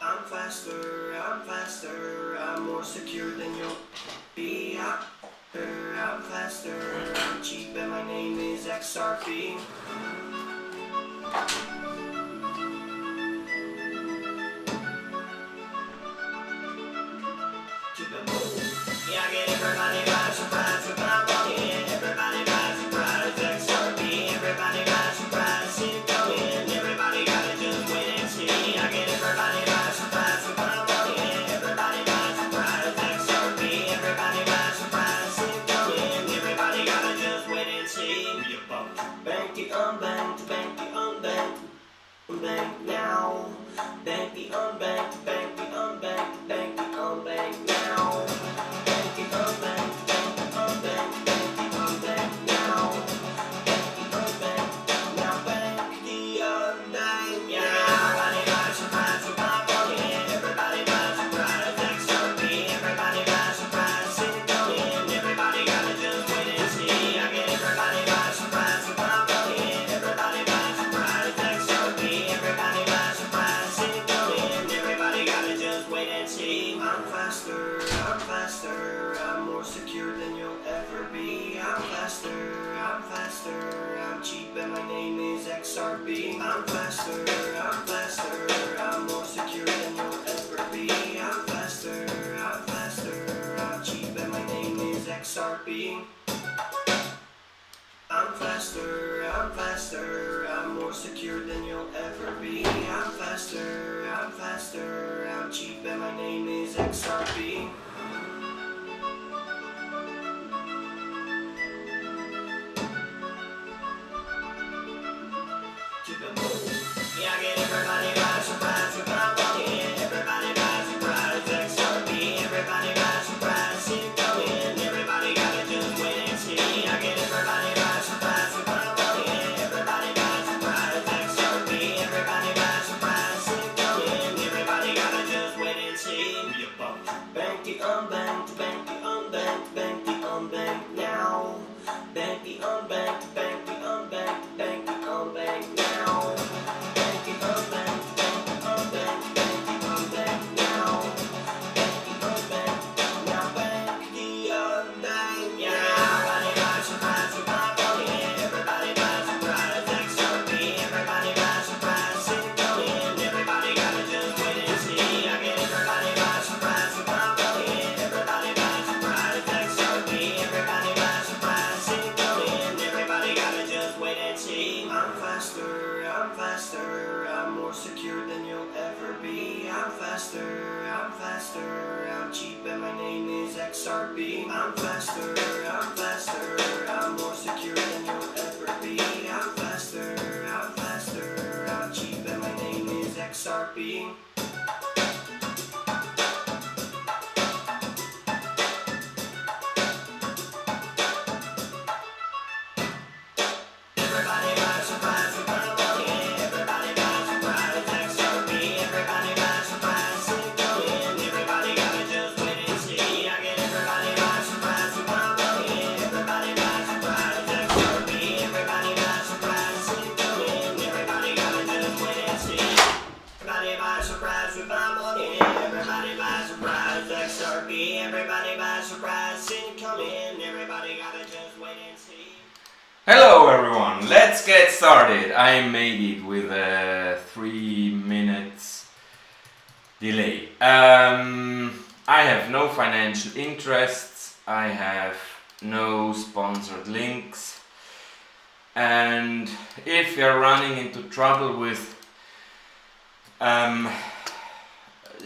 I'm faster, I'm more secure than you'll be. I'm faster, I'm cheap, and my name is FXRP. Yeah, I get everybody by surprise with my money. Everybody by surprise, XRP. Everybody by surprise, see it coming. Everybody gotta just wait and see. I get everybody by surprise with my money. Everybody by surprise, XRP. Everybody by surprise, see it coming. Everybody gotta just wait and see. Bank the unbanked, bank the unbanked, bank now. Bank the unbanked, bank the unbanked, bank the unbanked now. Bank the unbanked, bank the unbanked, bank the unbanked now. Bank the unbanked, now bank the unbanked. Yeah, everybody by surprise with my money. Everybody by surprise, XRP. Everybody by surprise, see it coming. Everybody gotta just wait and see. I get everybody by surprise with my money. Everybody by surprise, XRP. Everybody by surprise, see it coming. Everybody gotta just wait and see. I'm faster, I'm more secure than you'll ever be. I'm faster, I'm cheap, and my name is XRP. I'm faster, I'm more secure than you'll ever be. I'm faster, I'm cheap, and my name is XRP. I'm faster, I'm more secure than you'll ever be. I'm faster, I'm cheap, and my name is XRP. Yeah, I get everybody by surprise with my money. Everybody by surprise, XRP. Everybody by surprise, see it coming. Everybody gotta just wait and see. I get everybody by surprise with my money. Everybody by surprise, XRP. Everybody by surprise, see it coming. Everybody gotta just wait and see. Bank the unbanked, bank the unbanked, bank the unbanked now. Bank the unbanked, bank the unbanked, bank the unbanked now. Bank the unbanked, bank the unbanked, bank the unbanked now. Bank the unbanked, now bank the unbanked. Yeah, everybody by surprise with my money. Everybody by surprise, XRP. Everybody by surprise, see it coming. Everybody gotta just wait and see. I get everybody by surprise with my money. Everybody by surprise, XRP. Everybody by surprise, see it coming. Everybody gotta just wait and see. I'm faster, I'm more secure than you'll ever be. I'm faster, I'm cheap, and my name is XRP. I'm faster, I'm more secure than you'll ever be. I'm faster, I'm cheap, and my name is XRP. Everybody by surprise with my money. Everybody by surprise, XRP. Everybody by surprise, see it coming. Everybody gotta just wait and see. I get everybody by surprise with my money. Everybody by surprise, XRP. Everybody by surprise, see it coming. Everybody gotta just wait and see. Everybody by surprise with my money. Everybody by surprise, XRP. Everybody by surprise, see it coming. Everybody gotta just wait and see. Hello everyone, let's get started. I made it with a 3 minutes delay. I have no financial interests, I have no sponsored links, and if you're running into trouble with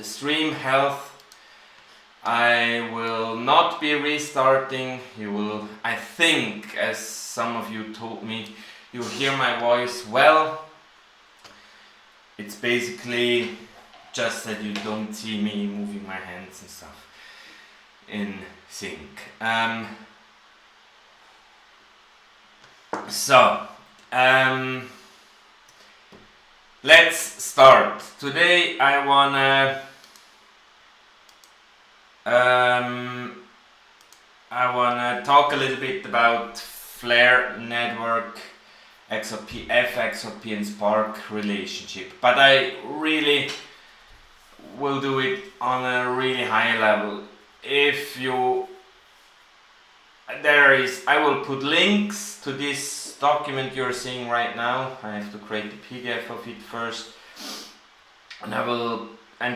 stream health, I will not be restarting. You will, I think, as some of you told me, you'll hear my voice well. It's basically just that you don't see me moving my hands and stuff in sync. Let's start. Today I wanna talk a little bit about FlareNetwork, FXRP and Spark relationship, but I really will do it on a really high level. If you I will put links to this document you're seeing right now. I have to create the PDF of it first, and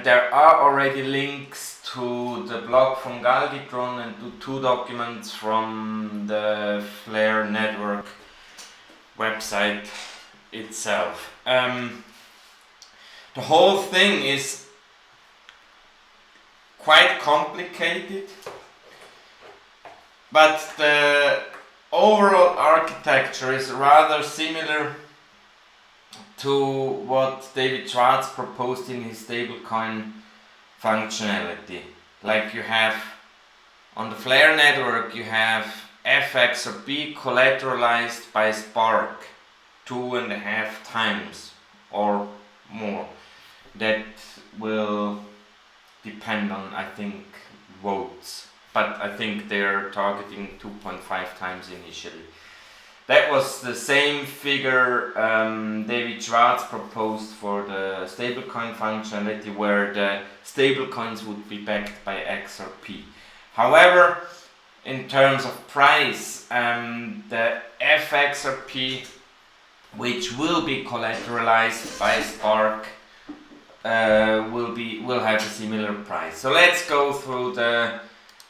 there are already links to the blog from Galgitron and to 2 documents from the FlareNetwork website itself. The whole thing is quite complicated, but the overall architecture is rather similar to what David Schwartz proposed in his stablecoin functionality. Like you have on the Flare network, you have FXRP collateralized by Spark 2.5 times or more. That will depend on, I think, votes, but I think they're targeting 2.5 times initially. That was the same figure David Schwartz proposed for the stablecoin functionality, where the stablecoins would be backed by XRP. However, in terms of price, the FXRP, which will be collateralized by Spark, will have a similar price. So let's go through the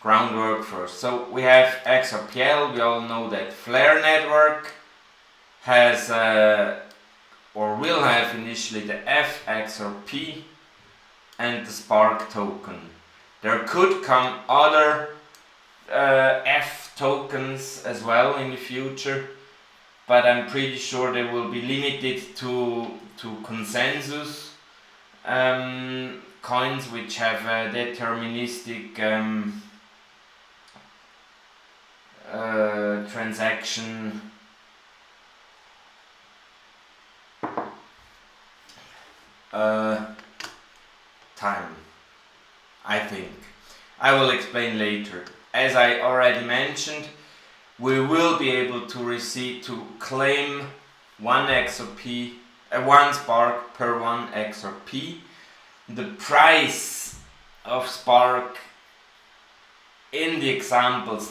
groundwork first. So we have XRPL. We all know that FlareNetwork has or will have initially the FXRP and the Spark token. There could come other F tokens as well in the future, but I'm pretty sure they will be limited to consensus coins, which have a deterministic transaction time, I think. I will explain later. As I already mentioned, we will be able to claim 1 XRP, 1 Spark per 1 XRP. The price of Spark in the examples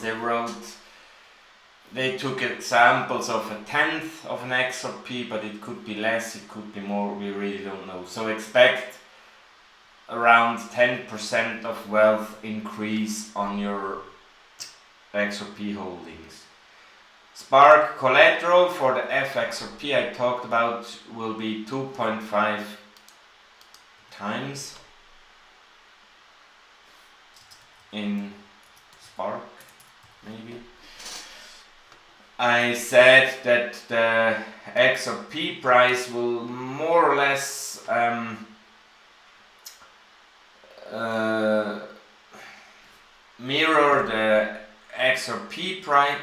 they took examples of 1/10 of an XRP, but it could be less, it could be more, we really don't know. So expect around 10% of wealth increase on your XRP holdings. Spark collateral for the FXRP I talked about will be 2.5 times in Spark, maybe. I said that the XRP price will more or less mirror the XRP price.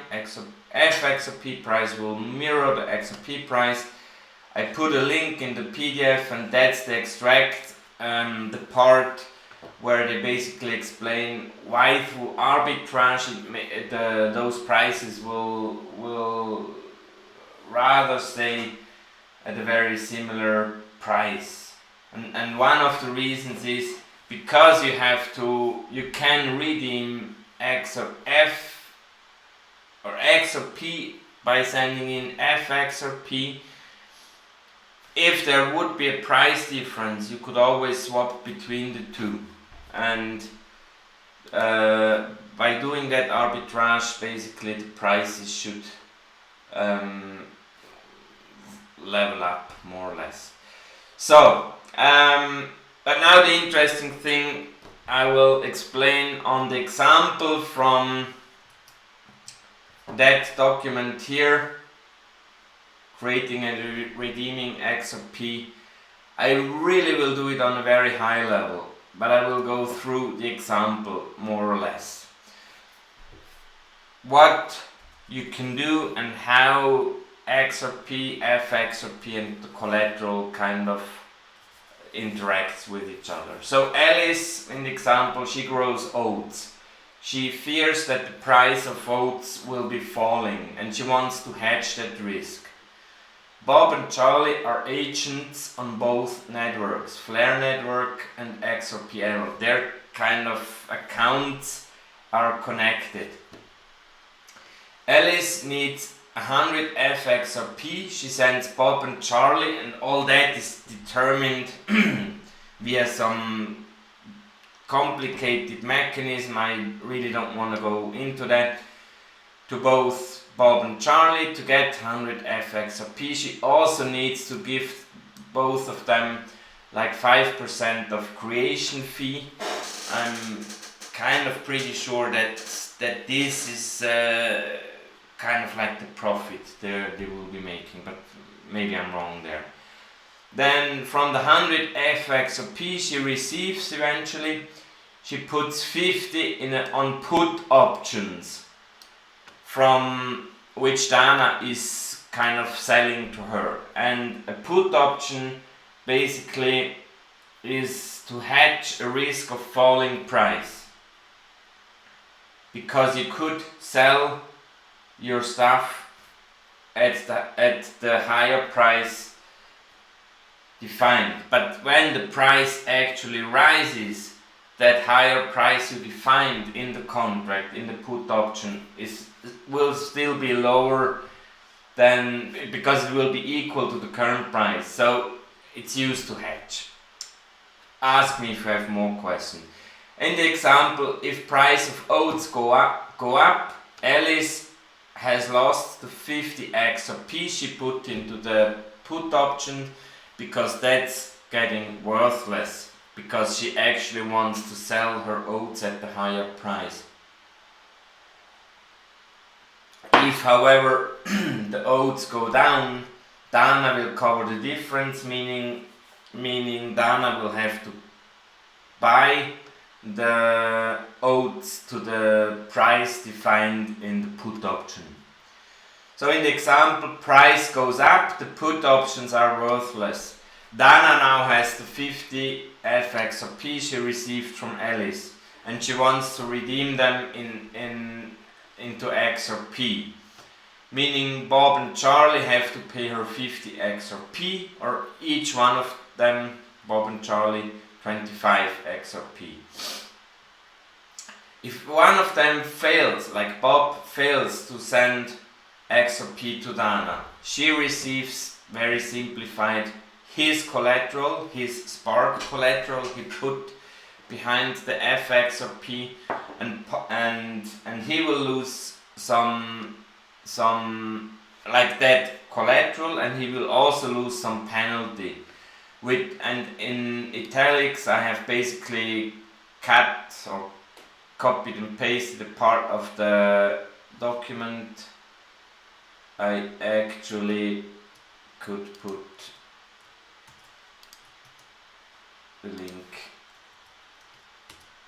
FXRP price will mirror the XRP price. I put a link in the PDF, and that's the extract, the part where they basically explain why through arbitrage those prices will rather stay at a very similar price. And one of the reasons is because you can redeem XRP by sending in FXRP. If there would be a price difference, you could always swap between the two, and by doing that arbitrage, basically the prices should level up more or less. So, but now the interesting thing I will explain on the example from that document here, creating and redeeming XRP. I really will do it on a very high level, but I will go through the example more or less. What you can do and how XRP, FXRP and the collateral kind of interacts with each other. So Alice, in the example, she grows oats. She fears that the price of oats will be falling and she wants to hedge that risk. Bob and Charlie are agents on both networks, FlareNetwork and XRP. Their kind of accounts are connected. Alice needs 100 FXRP. She sends Bob and Charlie, and all that is determined via some complicated mechanism. I really don't want to go into that. To both Bob and Charlie to get 100 FXRP. She also needs to give both of them like 5% of creation fee. I'm kind of pretty sure that this is kind of like the profit they will be making, but maybe I'm wrong there. Then from the 100 FXRP she receives eventually, she puts 50 on put options, from which Dana is kind of selling to her. And a put option basically is to hedge a risk of falling price, because you could sell your stuff at the higher price defined, but when the price actually rises, that higher price you defined in the contract, in the put option, will still be lower than, because it will be equal to the current price. So it's used to hedge. Ask me if you have more questions. In the example, if price of oats go up, Alice has lost the 50 XRP she put into the put option, because that's getting worthless, because she actually wants to sell her oats at the higher price. If, however, the oats go down, Dana will cover the difference, meaning Dana will have to buy the oats to the price defined in the put option. So in the example, price goes up, the put options are worthless. Dana now has the 50 FXRP she received from Alice, and she wants to redeem them into XRP, meaning Bob and Charlie have to pay her 50 XRP, or each one of them, Bob and Charlie, 25 XRP. If one of them fails, like Bob fails to send XRP to Dana, she receives, very simplified, his collateral, his Spark collateral he put behind the FXRP, and he will lose some like that collateral, and he will also lose some penalty. And in italics I have basically cut or copied and pasted a part of the document. I actually could put the link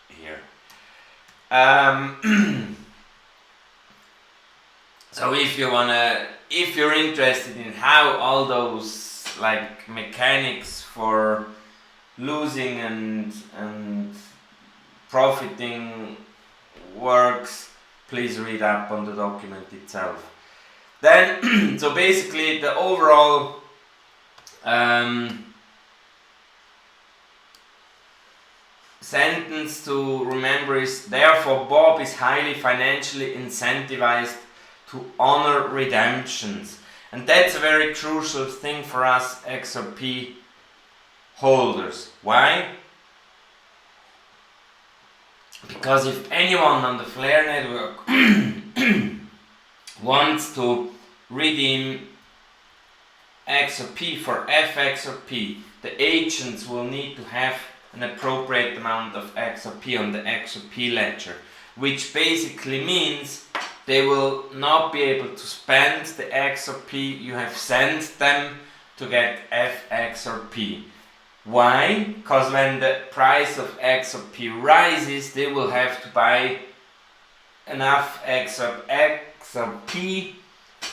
here. So if you're interested in how all those like mechanics for losing and profiting works, please read up on the document itself. Then, so basically the overall sentence to remember is, therefore Bob is highly financially incentivized to honor redemptions. And that's a very crucial thing for us XRP holders. Why? Because if anyone on the Flare network wants to redeem XRP for FXRP, the agents will need to have an appropriate amount of XRP on the XRP ledger, which basically means they will not be able to spend the XRP you have sent them to get FXRP. Why? Because when the price of XRP rises, they will have to buy enough XRP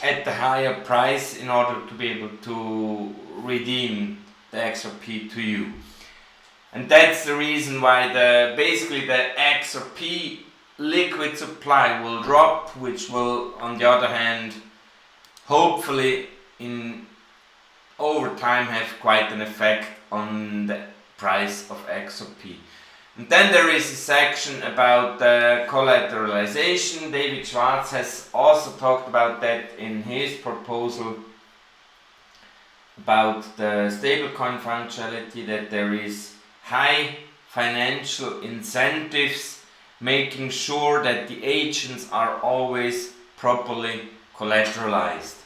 at the higher price in order to be able to redeem the XRP to you. And that's the reason why basically the XRP liquid supply will drop, which will, on the other hand, hopefully in over time have quite an effect on the price of XRP. And then there is a section about collateralization. David Schwartz has also talked about that in his proposal about the stablecoin functionality, that there is high financial incentives making sure that the agents are always properly collateralized.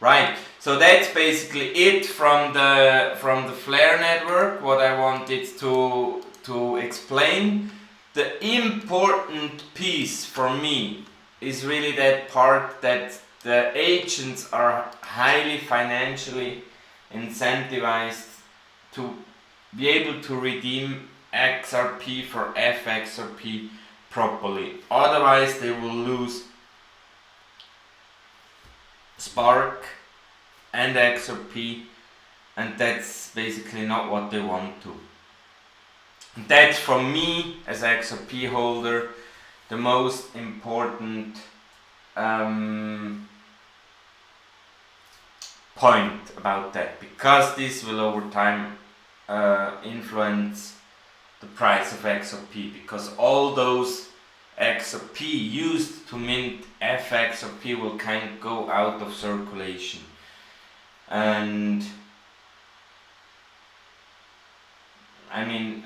Right, so that's basically it from the Flare network, what I wanted to explain. The important piece for me is really that part that the agents are highly financially incentivized to be able to redeem XRP for FXRP properly. Otherwise they will lose Spark and XRP, and that's basically not what they want to. And that's for me as XRP holder the most important point about that, because this will over time influence the price of XRP, because all those XRP used to mint FXRP will kind of go out of circulation. And I mean,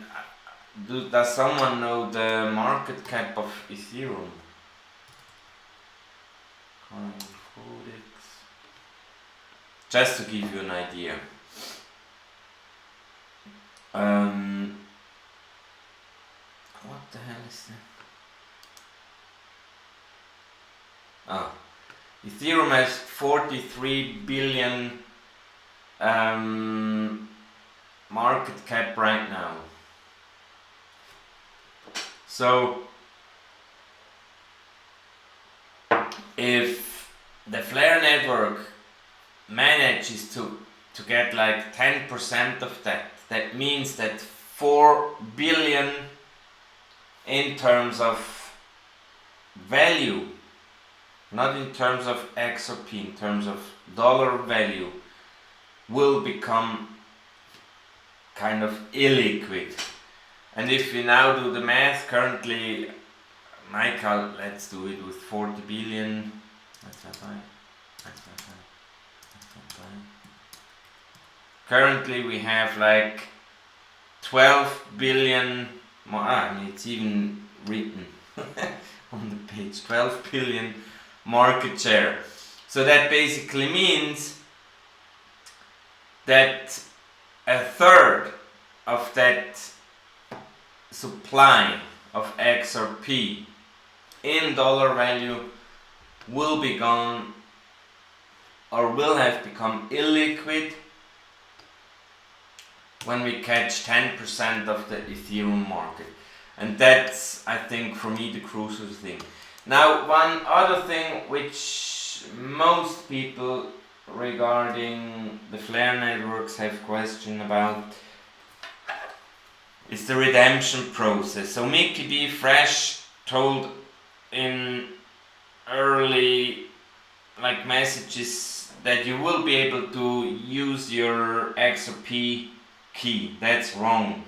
does someone know the market cap of Ethereum? Just to give you an idea. What the hell is that? Ethereum has 43 billion market cap right now. So if the Flare network manages to get like 10% of that, that means that 4 billion in terms of value, not in terms of XRP, in terms of dollar value, will become kind of illiquid. And if we now do the math, currently, Michael, let's do it with 40 billion. Currently we have like 12 billion, it's even written on the page, 12 billion market share. So that basically means that a third of that supply of XRP in dollar value will be gone, or will have become illiquid when we catch 10% of the Ethereum market. And that's, I think, for me the crucial thing. Now, one other thing which most people regarding the Flare networks have question about is the redemption process. So Mickey B. Fresh told in early messages that you will be able to use your XRP key. That's wrong.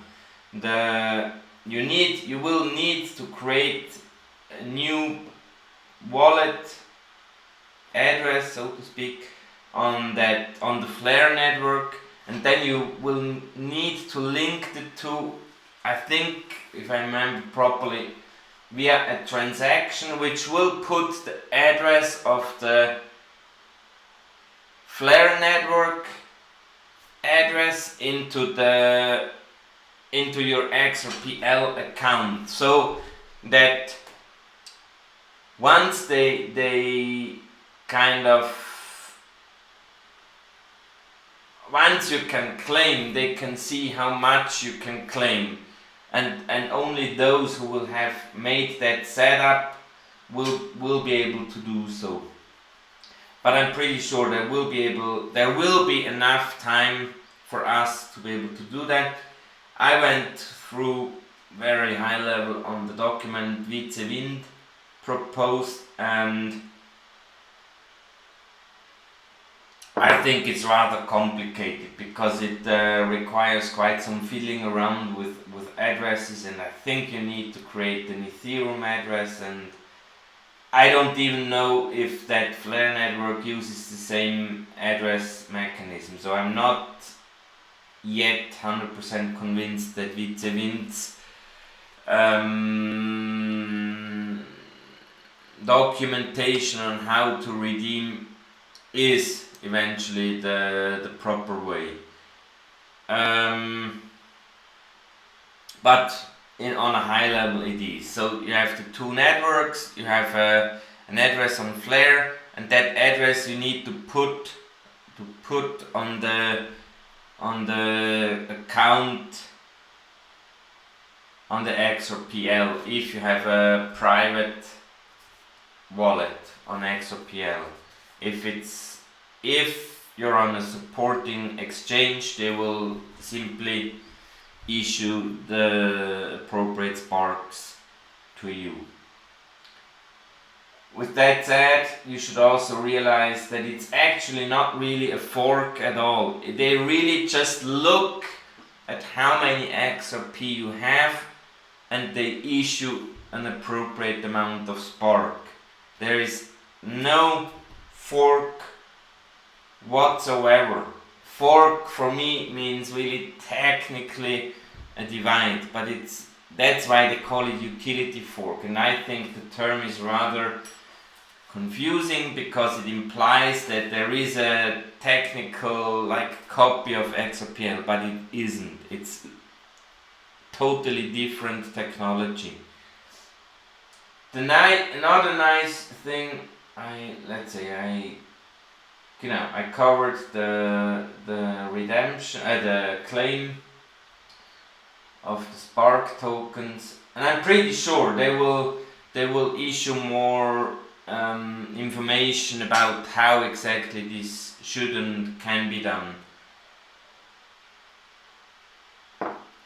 You will need to create a new wallet address, so to speak, on the Flare network, and then you will need to link the two, I think, if I remember properly, via a transaction which will put the address of the Flare network address into your XRPL account, so that once once you can claim, they can see how much you can claim, and only those who will have made that setup will be able to do so. But I'm pretty sure there will be enough time for us to be able to do that. I went through very high level on the document Vice Wind proposed, and I think it's rather complicated because it requires quite some fiddling around with addresses, and I think you need to create an Ethereum address, and I don't even know if that FlareNetwork uses the same address mechanism, so I'm not yet 100% convinced that Witzewind's documentation on how to redeem is eventually the proper way. But on a high level it is. So you have the two networks, you have an address on Flare, and that address you need to put on the account on the XRPL if you have a private wallet on XRPL. If you're on a supporting exchange, they will simply issue the appropriate sparks to you. With that said, you should also realize that it's actually not really a fork at all. They really just look at how many XRP you have and they issue an appropriate amount of spark. There is no fork whatsoever. Fork for me means really technically a divide, but that's why they call it utility fork, and I think the term is rather confusing because it implies that there is a technical copy of XRPL, but it isn't. It's totally different technology. Another nice thing, I covered the redemption, the claim of the Spark tokens, and I'm pretty sure they will issue more information about how exactly this should and can be done.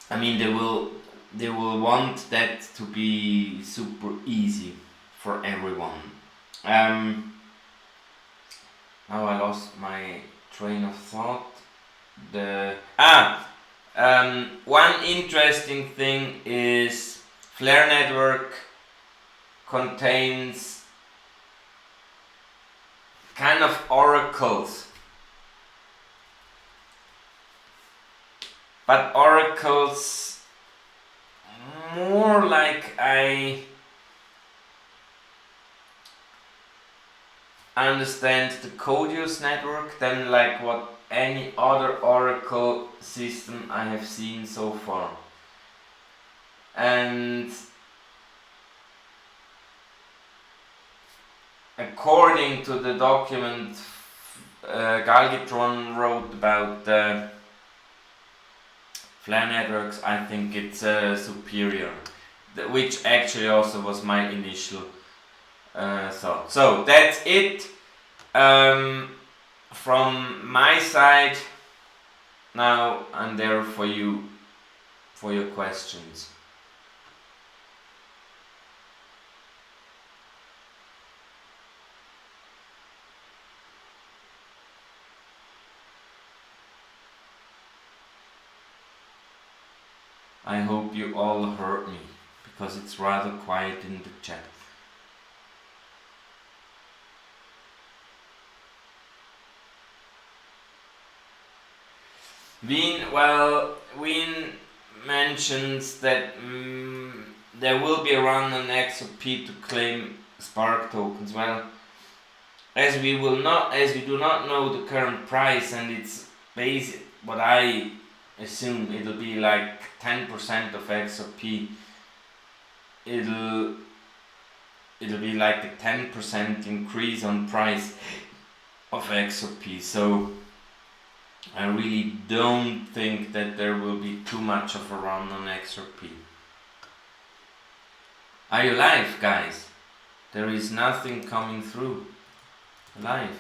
I mean, they will want that to be super easy for everyone. Now I lost my train of thought. One interesting thing is FlareNetwork contains kind of oracles, but oracles more like I understand the Codius network than like what any other oracle system I have seen so far. And according to the document Galgitron wrote about FlareNetworks, I think it's superior, which actually also was my initial thought. So that's it from my side. Now I'm there for you, for your questions. I hope you all heard me, because it's rather quiet in the chat. Wien mentions that there will be a run on XRP to claim Spark tokens. Well, as we do not know the current price, and it's basic, what I assume it'll be like 10% of XRP. It'll be like a 10% increase on price of XRP. So I really don't think that there will be too much of a run on XRP. Are you live, guys? There is nothing coming through. Live.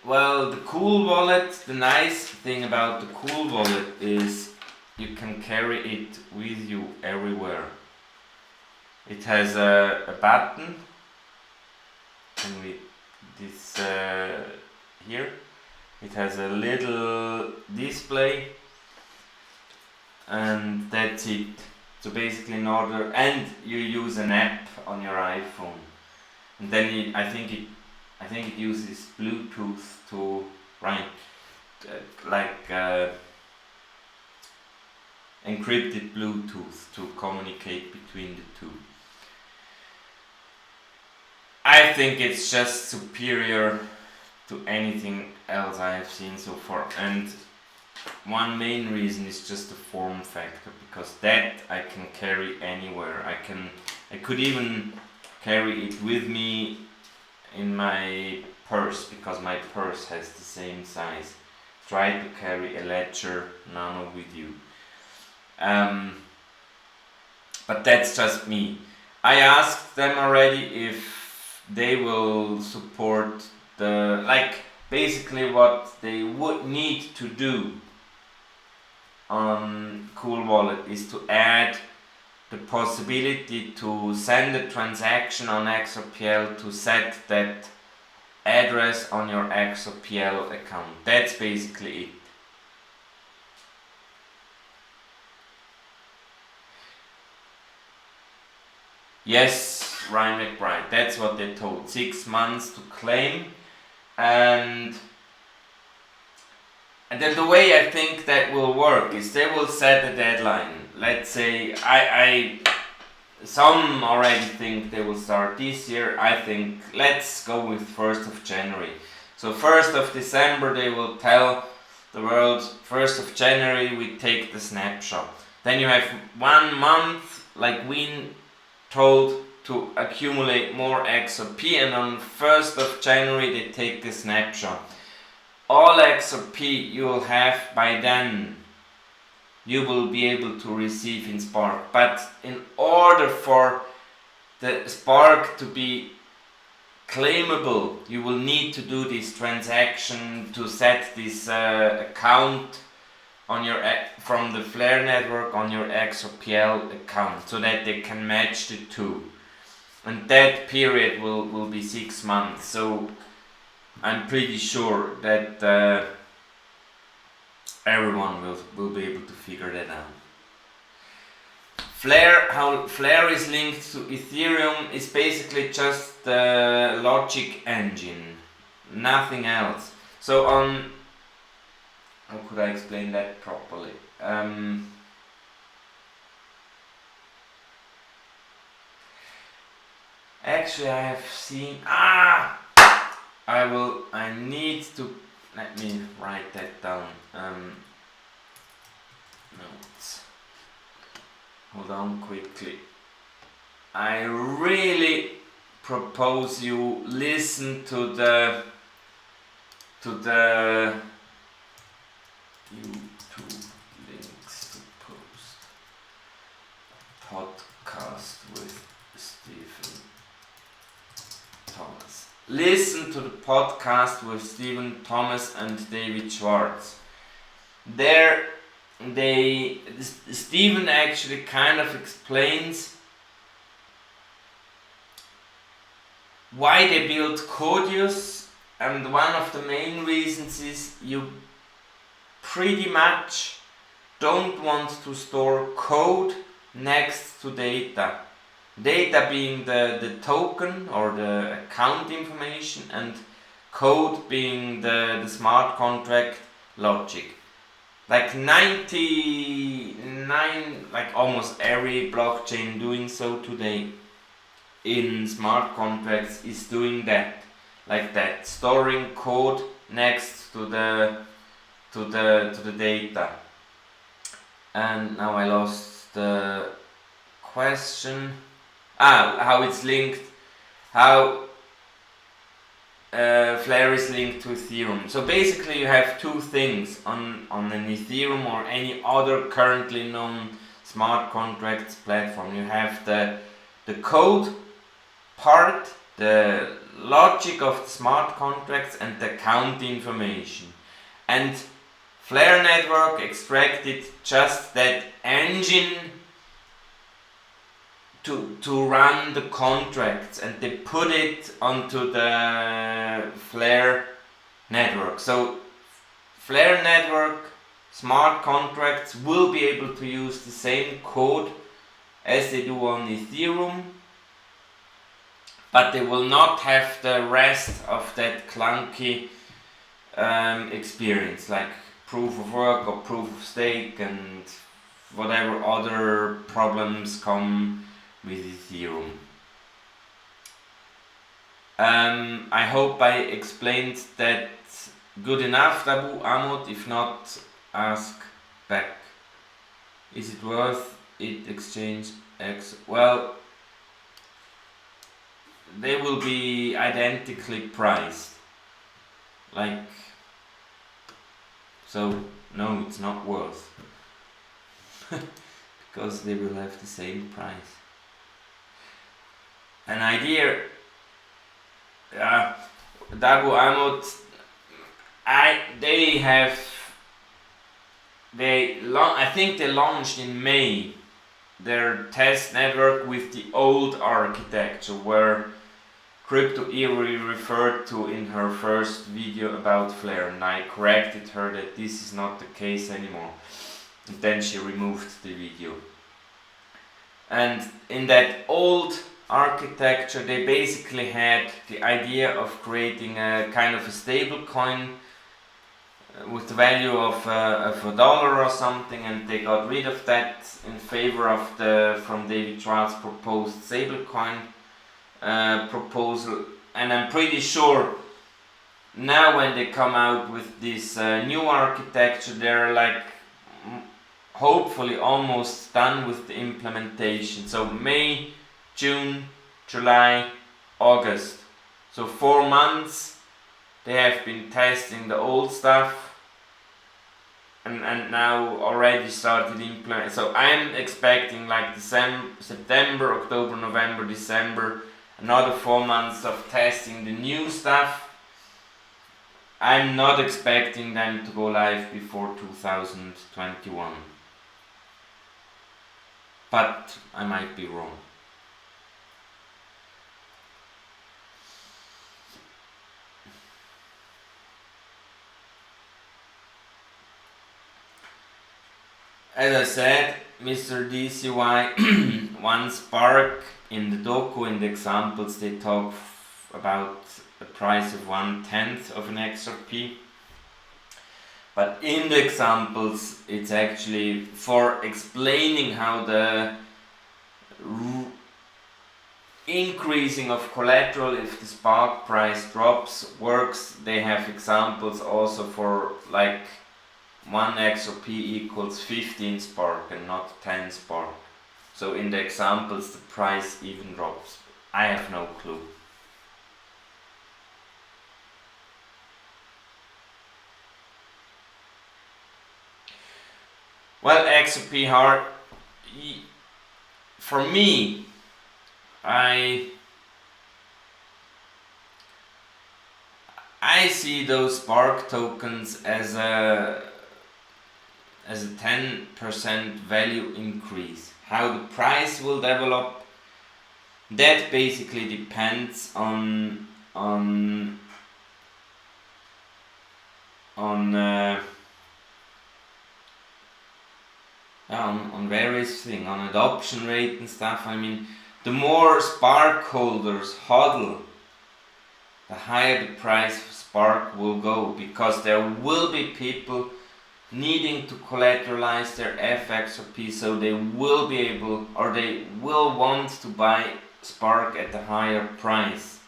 Well, the Cool Wallet, the nice thing about the Cool Wallet is you can carry it with you everywhere. It has a button, and this here. It has a little display, and that's it. So basically, in order, and you use an app on your iPhone, and then I think it uses Bluetooth to encrypted Bluetooth to communicate between the two. I think it's just superior to anything else I have seen so far, and one main reason is just the form factor, because that I can carry anywhere. I could even carry it with me in my purse, because my purse has the same size. Try to carry a Ledger Nano with you. But that's just me. I asked them already if they will support basically what they would need to do on Cool Wallet is to add the possibility to send a transaction on XRPL to set that address on your XRPL account. That's basically it. Yes, Ryan McBride, that's what they told. 6 months to claim, and then the way I think that will work is they will set a deadline. Let's say some already think they will start this year. I think let's go with 1st of January. So 1st of December they will tell the world, 1st of January we take the snapshot. Then you have 1 month, like we told, to accumulate more XRP, and on 1st of January they take the snapshot. All XRP you will have by then, you will be able to receive in Spark. But in order for the Spark to be claimable, you will need to do this transaction to set this account on your from the FlareNetwork on your XRPL account, so that they can match the two. And that period will be 6 months. So I'm pretty sure that everyone will be able to figure that out. How Flare is linked to Ethereum is basically just the logic engine, nothing else. So how could I explain that properly? Actually, I have seen. I need to. Let me write that down. Notes. Hold on quickly. I really propose you listen to the YouTube links to post podcast with Stephen Thomas. Listen to the podcast with Stephen Thomas and David Schwartz. Stephen actually kind of explains why they built Codius, and one of the main reasons is you pretty much don't want to store code next to data. Data being the token or the account information, and code being the smart contract logic. Like 99, like almost every blockchain doing so today in smart contracts is doing that, like that, storing code next to the data. And now I lost the question. How it's linked, how Flare is linked to Ethereum. So basically you have two things on an Ethereum or any other currently known smart contracts platform. You have the code part, the logic of the smart contracts, and the account information. And FlareNetwork extracted just that engine to run the contracts, and they put it onto the Flare network. So Flare network smart contracts will be able to use the same code as they do on Ethereum, but they will not have the rest of that clunky experience, like proof of work or proof of stake and whatever other problems come with Ethereum. I hope I explained that good enough, Dabu Amut. If not, ask back. Is it worth it? Exchange X? Well, they will be identically priced. Like, so no, it's not worth. Because they will have the same price. An idea, Dabu Amut, I think they launched in May their test network with the old architecture, where Crypto Eerie referred to in her first video about Flare, and I corrected her that this is not the case anymore. And then she removed the video. And in that old architecture, they basically had the idea of creating a kind of a stablecoin with the value of $1 or something, and they got rid of that in favor of the from David Schwartz's proposed stablecoin proposal. And I'm pretty sure now when they come out with this new architecture, they're like hopefully almost done with the implementation. So May, June, July, August. So 4 months they have been testing the old stuff and now already started implementing. So I'm expecting like September, October, November, December, another 4 months of testing the new stuff. I'm not expecting them to go live before 2021. But I might be wrong. As I said, Mr. DCY, one Spark in the docu, in the examples, they talk about a price of 1/10 of an XRP. But in the examples, it's actually for explaining how the increasing of collateral if the Spark price drops works. They have examples also for like 1 XRP equals 15 Spark and not 10 Spark. So in the examples the price even drops. I have no clue. Well, XRP hard. For me, I see those Spark tokens as a 10% value increase. How the price will develop, that basically depends on various things, on adoption rate and stuff. I mean, the more Spark holders hodl, the higher the price of Spark will go, because there will be people needing to collateralize their FXRP, so they will be able, or they will want to buy Spark at a higher price.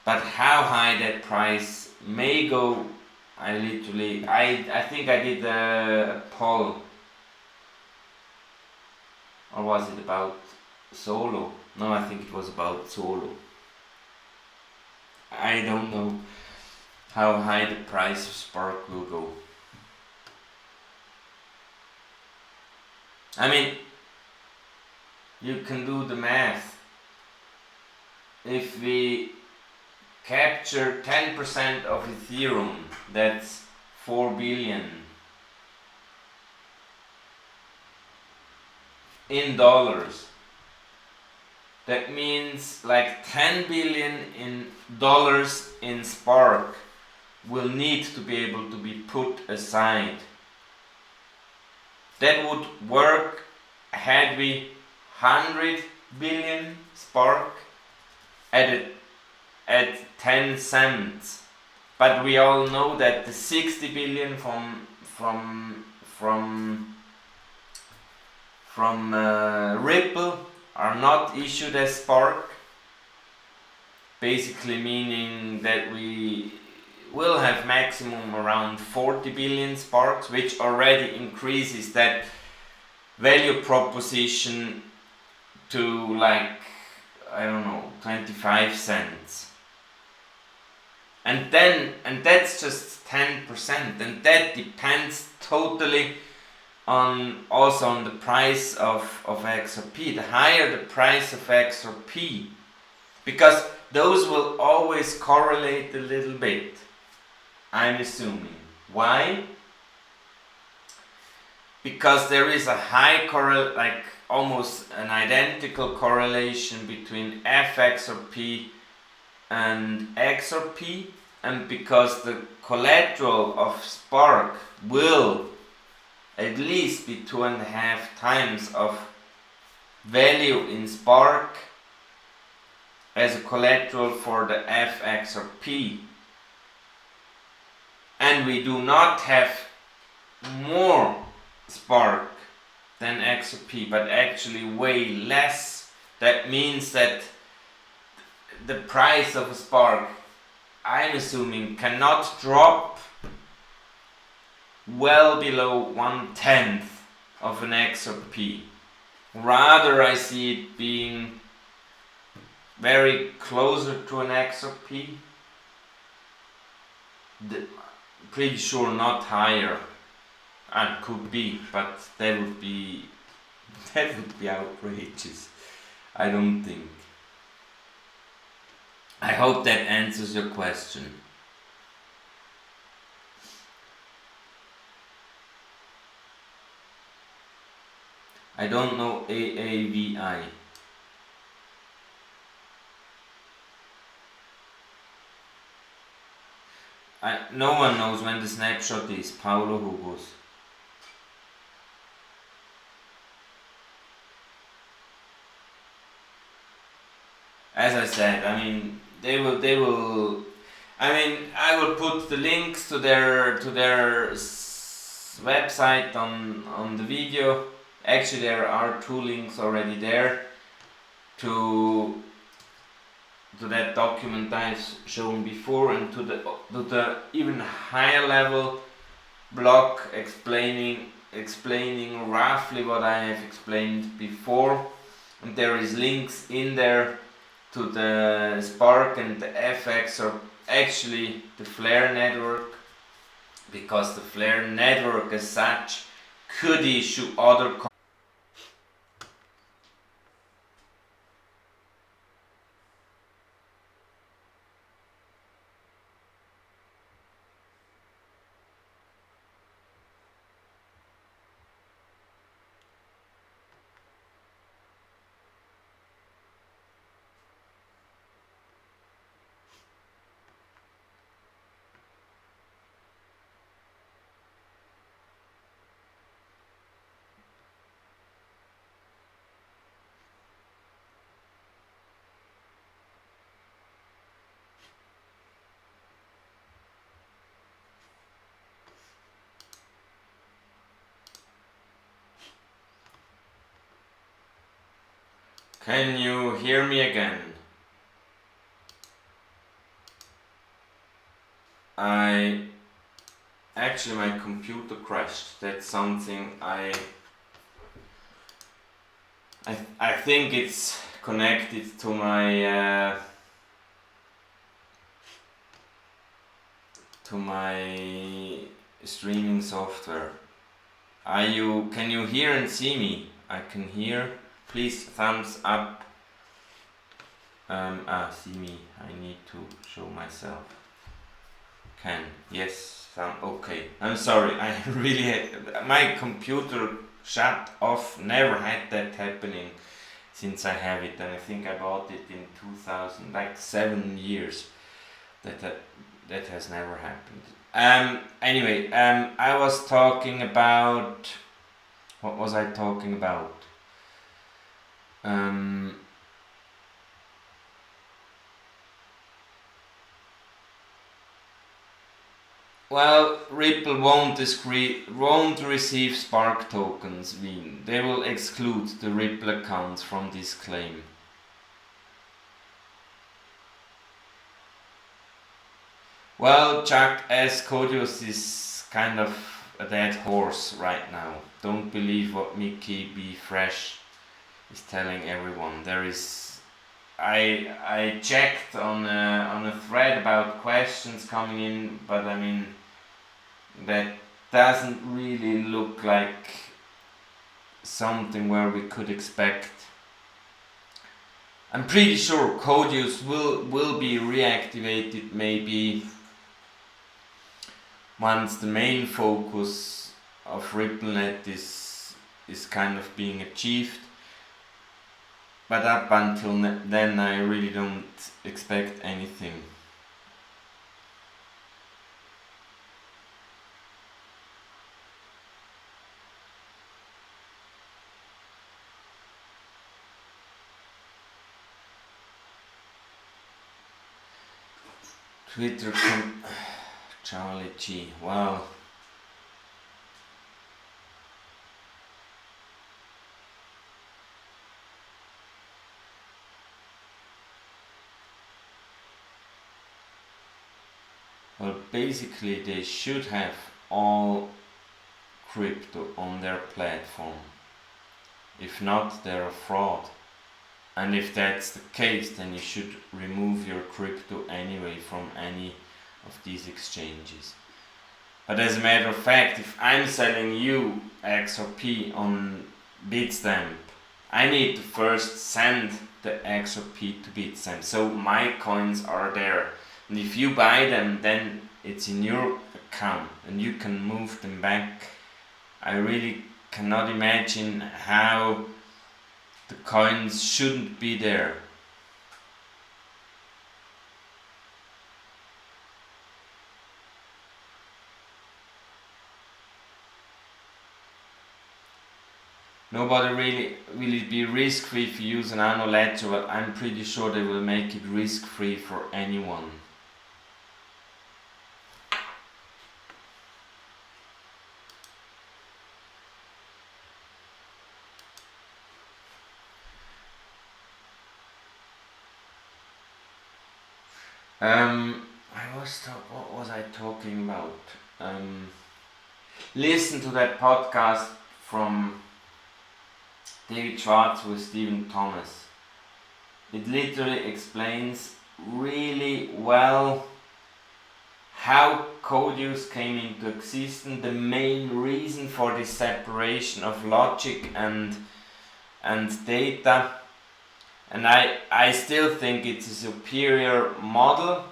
But how high that price may go, I think I did a poll. Or was it about Solo? No, I think it was about Solo. I don't know how high the price of Spark will go. I mean, you can do the math. If we capture 10% of Ethereum, that's 4 billion in dollars. that means like 10 billion in dollars in Spark will need to be able to be put aside. That would work had we 100 billion Spark at 10 cents. But we all know that the 60 billion from Ripple are not issued as Spark, basically meaning that we will have maximum around 40 billion Sparks, which already increases that value proposition to like, I don't know, 25 cents. And that's just 10%, and that depends totally also on the price of XRP. The higher the price of XRP, because those will always correlate a little bit, I'm assuming. Why? Because there is a high like almost an identical correlation between FXRP and XRP, and because the collateral of Spark will at least be 2.5 times of value in Spark as a collateral for the FXRP, and we do not have more Spark than XRP, but actually way less. That means that the price of a Spark, I'm assuming, cannot drop well below 1/10 of an XRP. Rather, I see it being very closer to an XRP. Pretty sure not higher, and could be, but that would be outrageous. I don't think. I hope that answers your question. I don't know AAVI. No one knows when the snapshot is. Paulo Hugos. As I said, I mean, they will. I mean, I will put the links to their website on the video. Actually, there are 2 links already there to that document I've shown before, and to the even higher level blog explaining roughly what I have explained before. And there is links in there to the Spark and the FX, or actually the FlareNetwork, because the FlareNetwork as such could issue other Can you hear me again? Actually, my computer crashed. That's something I think it's connected to my streaming software. Can you hear and see me? I can hear. Please thumbs up. See me. I need to show myself. Yes, okay. I'm sorry. I really my computer shut off. Never had that happening since I have it, and I think I bought it in 2000, like 7 years. That has never happened. Anyway, I was talking about, what was I talking about? Well, Ripple won't receive Spark tokens. They will exclude the Ripple accounts from this claim. Well, Jack S. Codius is kind of a dead horse right now. Don't believe what Mickey B. Fresh is telling everyone. I checked on a thread about questions coming in, but I mean, that doesn't really look like something where we could expect. I'm pretty sure Codius will be reactivated maybe once the main focus of RippleNet is kind of being achieved. But up until then I really don't expect anything. Twitter Charlie G. Wow. Well, basically they should have all crypto on their platform. If not, they're a fraud. And if that's the case, then you should remove your crypto anyway from any of these exchanges. But as a matter of fact, if I'm selling you XRP on Bitstamp, I need to first send the XRP to Bitstamp, so my coins are there. And if you buy them, then it's in your account and you can move them back. I really cannot imagine how the coins shouldn't be there. Nobody really will it be risk-free if you use an anno ledger. Well, I'm pretty sure they will make it risk-free for anyone. What was I talking about? Listen to that podcast from David Schwartz with Stephen Thomas. It literally explains really well how Codius came into existence, the main reason for this separation of logic and data. And I still think it's a superior model.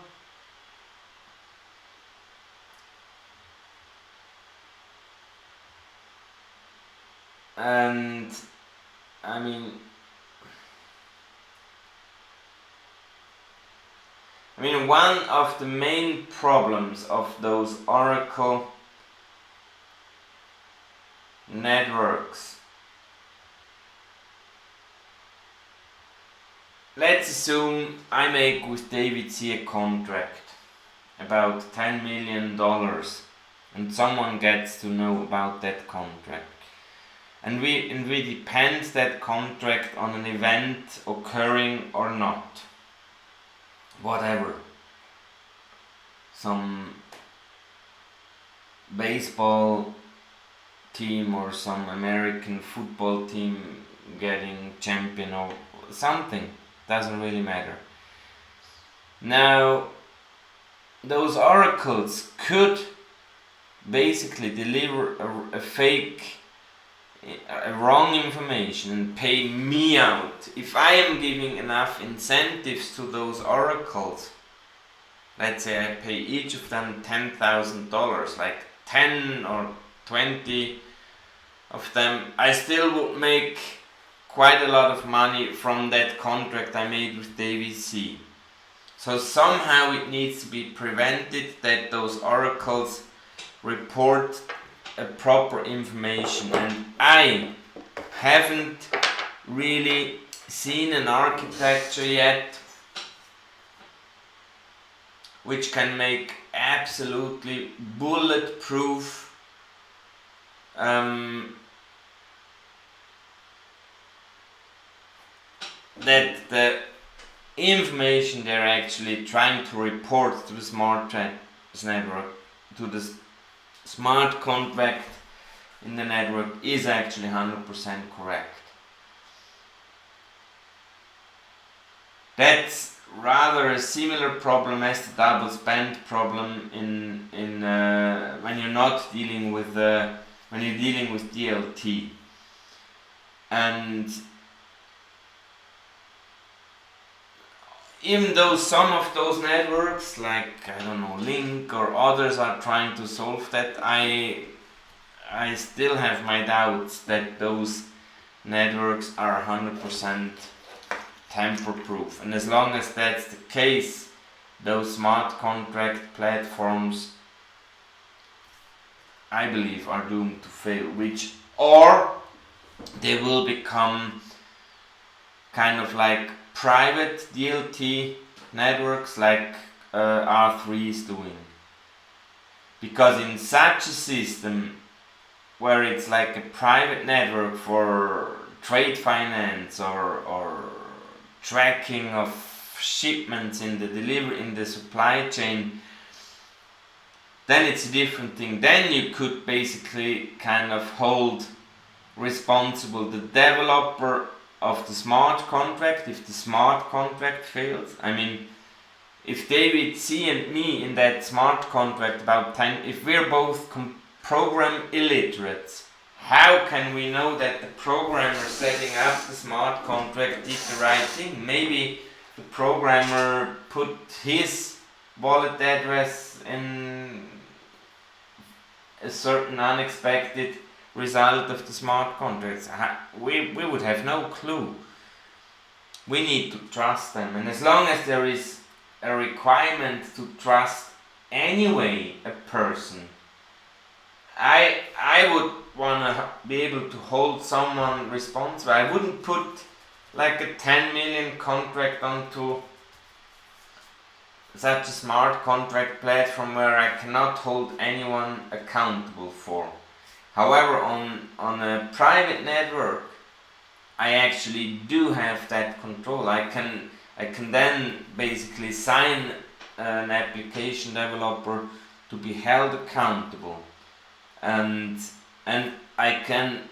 And I mean one of the main problems of those Oracle networks, let's assume I make with David C a contract about $10 million and someone gets to know about that contract. And we depend that contract on an event occurring or not. Whatever. Some baseball team or some American football team getting champion or something. Doesn't really matter. Now, those oracles could basically deliver a fake, a wrong information and pay me out. If I am giving enough incentives to those oracles, let's say I pay each of them $10,000, like 10 or 20 of them, I still would make quite a lot of money from that contract I made with DVC. So somehow it needs to be prevented that those oracles report a proper information, and I haven't really seen an architecture yet which can make absolutely bulletproof that the information they're actually trying to report to the smart network, to the smart contract in the network, is actually 100% correct. That's rather a similar problem as the double spend problem in when you're not dealing with when you're dealing with DLT. And even though some of those networks, like I don't know, Link or others, are trying to solve that, I still have my doubts that those networks are 100% tamper-proof. And as long as that's the case, those smart contract platforms, I believe, are doomed to fail, or they will become kind of like private DLT networks, like R3 is doing. Because in such a system, where it's like a private network for trade finance or tracking of shipments in the delivery, in the supply chain, then it's a different thing. Then you could basically kind of hold responsible the developer of the smart contract if the smart contract fails. I mean, if David C and me in that smart contract if we're both program illiterates, how can we know that the programmer setting up the smart contract did the right thing? Maybe the programmer put his wallet address in a certain unexpected result of the smart contracts. We would have no clue. We need to trust them, and as long as there is a requirement to trust anyway a person, I would want to be able to hold someone responsible. I wouldn't put like a 10 million contract onto such a smart contract platform where I cannot hold anyone accountable for. However, on a private network, I actually do have that control. I can then basically sign an application developer to be held accountable, and I can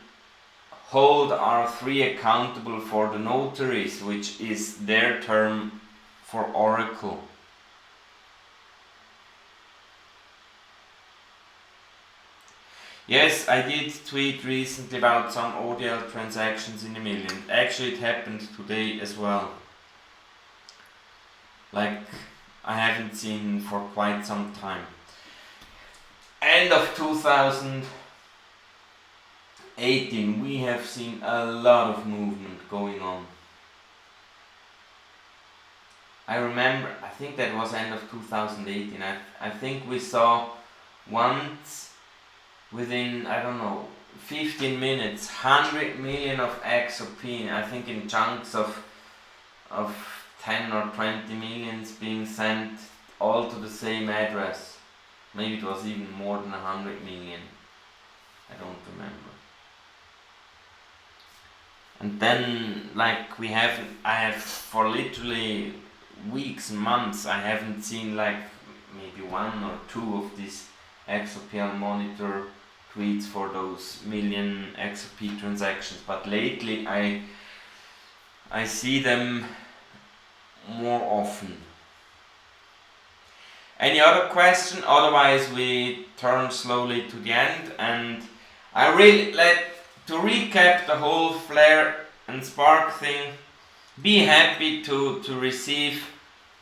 hold R3 accountable for the notaries, which is their term for Oracle. Yes, I did tweet recently about some ODL transactions in a million. Actually, it happened today as well. Like, I haven't seen for quite some time. End of 2018, we have seen a lot of movement going on. I remember, I think that was end of 2018. I think we saw once, within, I don't know, 15 minutes, 100 million of XRP, I think in chunks of 10 or 20 millions being sent all to the same address. Maybe it was even more than 100 million. I don't remember. And then, like, I have for literally weeks, months, I haven't seen like maybe one or two of these XRP on monitor tweets for those million XRP transactions, but lately I see them more often. Any other question? Otherwise we turn slowly to the end, and I really to recap the whole Flare and Spark thing. Be happy to receive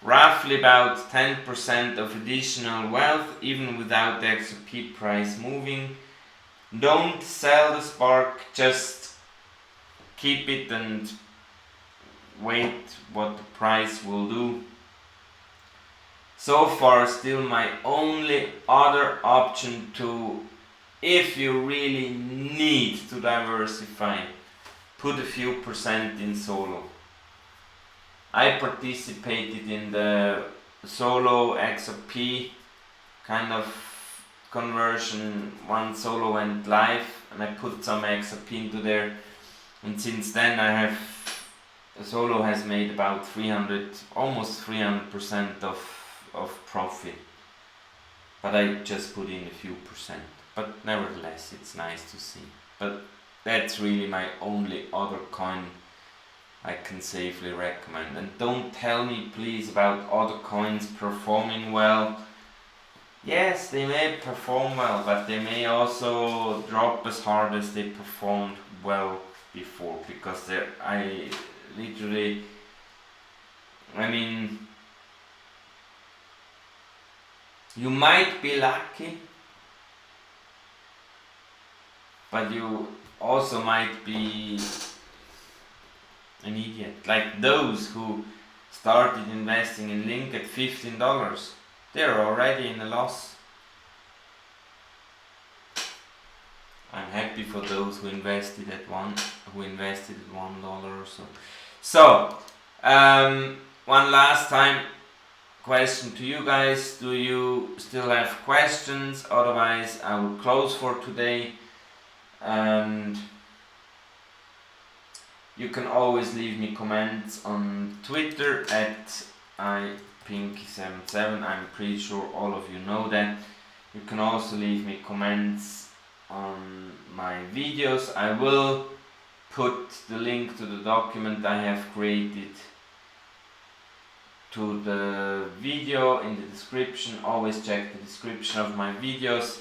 roughly about 10% of additional wealth even without the XRP price moving. Don't sell the Spark, just keep it and wait what the price will do. So far still my only other option to, if you really need to diversify, put a few percent in solo. I participated in the solo XRP kind of conversion. One solo went live and I put some XRP into there, and since then the solo has made about 300%, almost 300% of profit, but I just put in a few percent. But nevertheless, it's nice to see. But that's really my only other coin I can safely recommend. And don't tell me please about other coins performing well. Yes, they may perform well, but they may also drop as hard as they performed well before, because I mean, you might be lucky, but you also might be an idiot. Like those who started investing in Link at $15, they're already in a loss. I'm happy for those who invested at $1 or so. So, one last time question to you guys. Do you still have questions? Otherwise, I will close for today. And you can always leave me comments on Twitter at ipinky77. I'm pretty sure all of you know that. You can also leave me comments on my videos. I will put the link to the document I have created to the video in the description. Always check the description of my videos.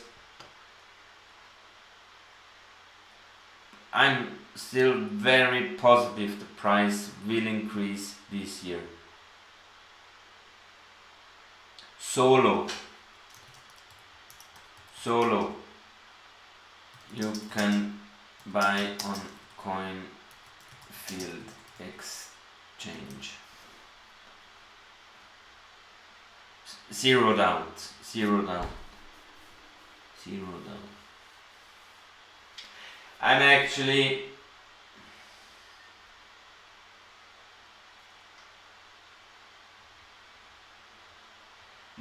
I'm still very positive the price will increase this year. Solo, you can buy on Coinfield Exchange. Zero doubt. I'm actually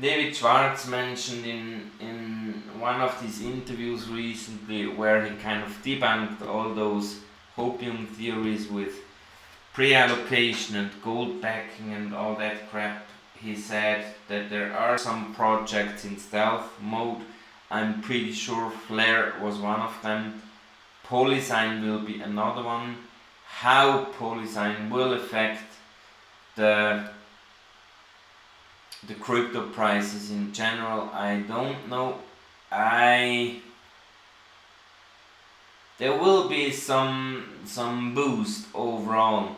David Schwartz mentioned in one of these interviews recently, where he kind of debunked all those hopium theories with pre-allocation and gold backing and all that crap. He said that there are some projects in stealth mode. I'm pretty sure Flare was one of them. Polysign will be another one. How Polysign will affect the crypto prices in general, I don't know. There will be some boost overall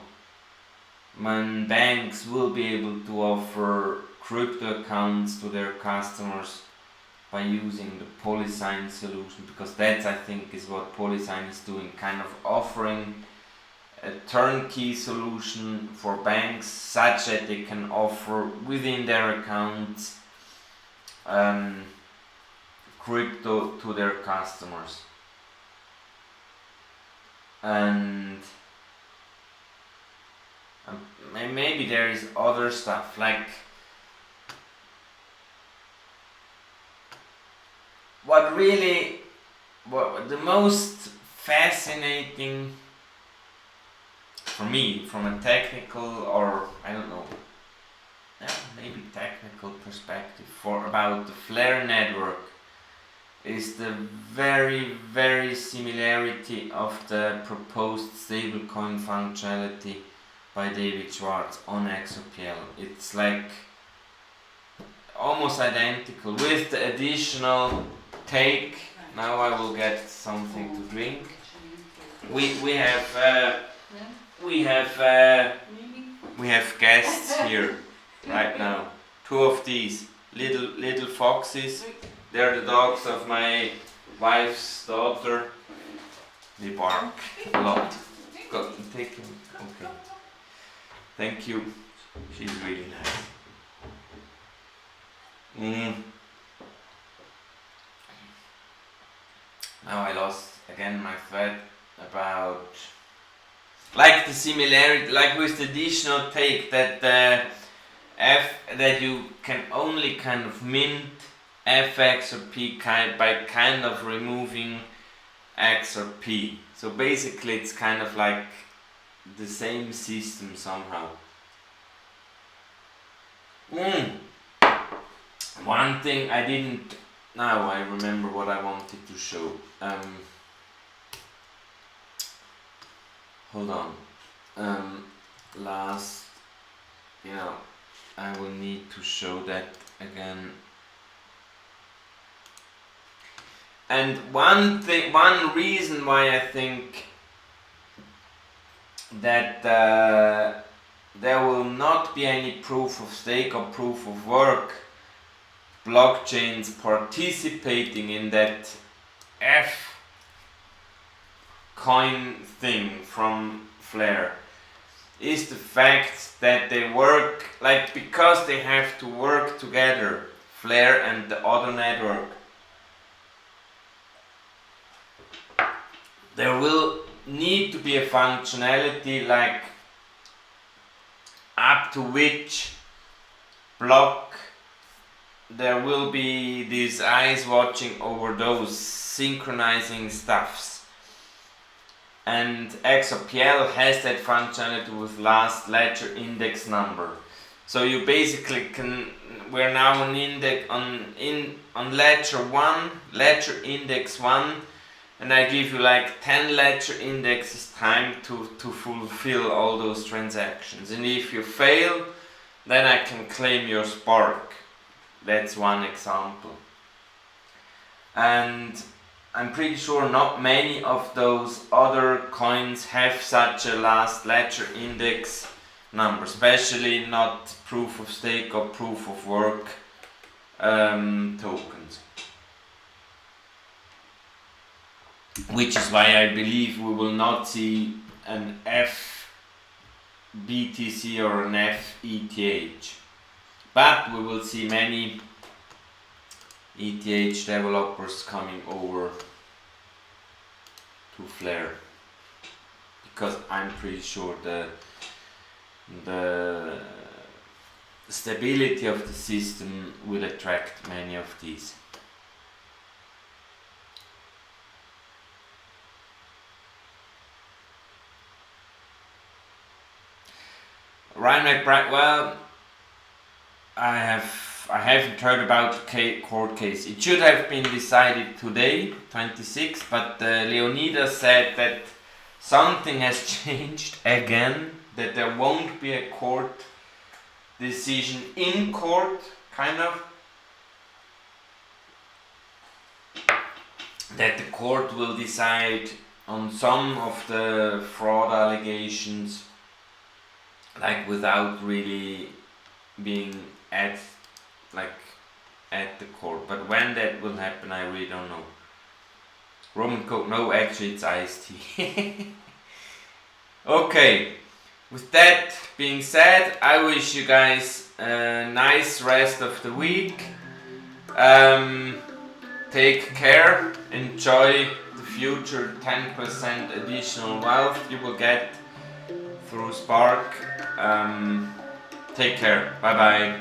when banks will be able to offer crypto accounts to their customers by using the Polysign solution, because that's, I think, is what Polysign is doing, kind of offering a turnkey solution for banks such that they can offer within their accounts crypto to their customers. And maybe there is other stuff, like what the most fascinating for me from a technical, or I don't know, maybe technical perspective about the Flare network is the very similarity of the proposed stablecoin functionality by David Schwartz on XRPL. It's like almost identical with the additional take. Now I will get something to drink. We have guests here right now. Two of these little foxes. They're the dogs of my wife's daughter. They bark a lot. take him. Okay. Thank you. She's really nice. Now I lost again my thread about like the similarity, like with the additional take that that you can only kind of mint FXRP by kind of removing XRP. So basically it's kind of like the same system somehow. One thing I didn't, now I remember what I wanted to show. Hold on. Last, I will need to show that again. And one reason why I think that there will not be any proof of stake or proof of work blockchains participating in that F coin thing from Flare is the fact that they work, like, because they have to work together, Flare and the other network. There will need to be a functionality like up to which block there will be these eyes watching over those synchronizing stuffs. And XRPL has that functionality with last ledger index number. So you basically can, we're now on ledger 1, ledger index 1, and I give you like 10 ledger indexes time to fulfill all those transactions. And if you fail, then I can claim your spark. That's one example. And I'm pretty sure not many of those other coins have such a last ledger index number, especially not proof of stake or proof of work tokens. Which is why I believe we will not see an FBTC or an FETH. But we will see many ETH developers coming over to Flare, because I'm pretty sure the stability of the system will attract many of these. Well, I haven't heard about the court case. It should have been decided today, 26, but Leonidas said that something has changed again, that there won't be a court decision in court, kind of. That the court will decide on some of the fraud allegations, like without really being at the court. But when that will happen, I really don't know. Roman Coke, no, actually it's iced tea. Okay, with that being said, I wish you guys a nice rest of the week. Take care, enjoy the future 10% additional wealth you will get through Spark. Take care, bye bye.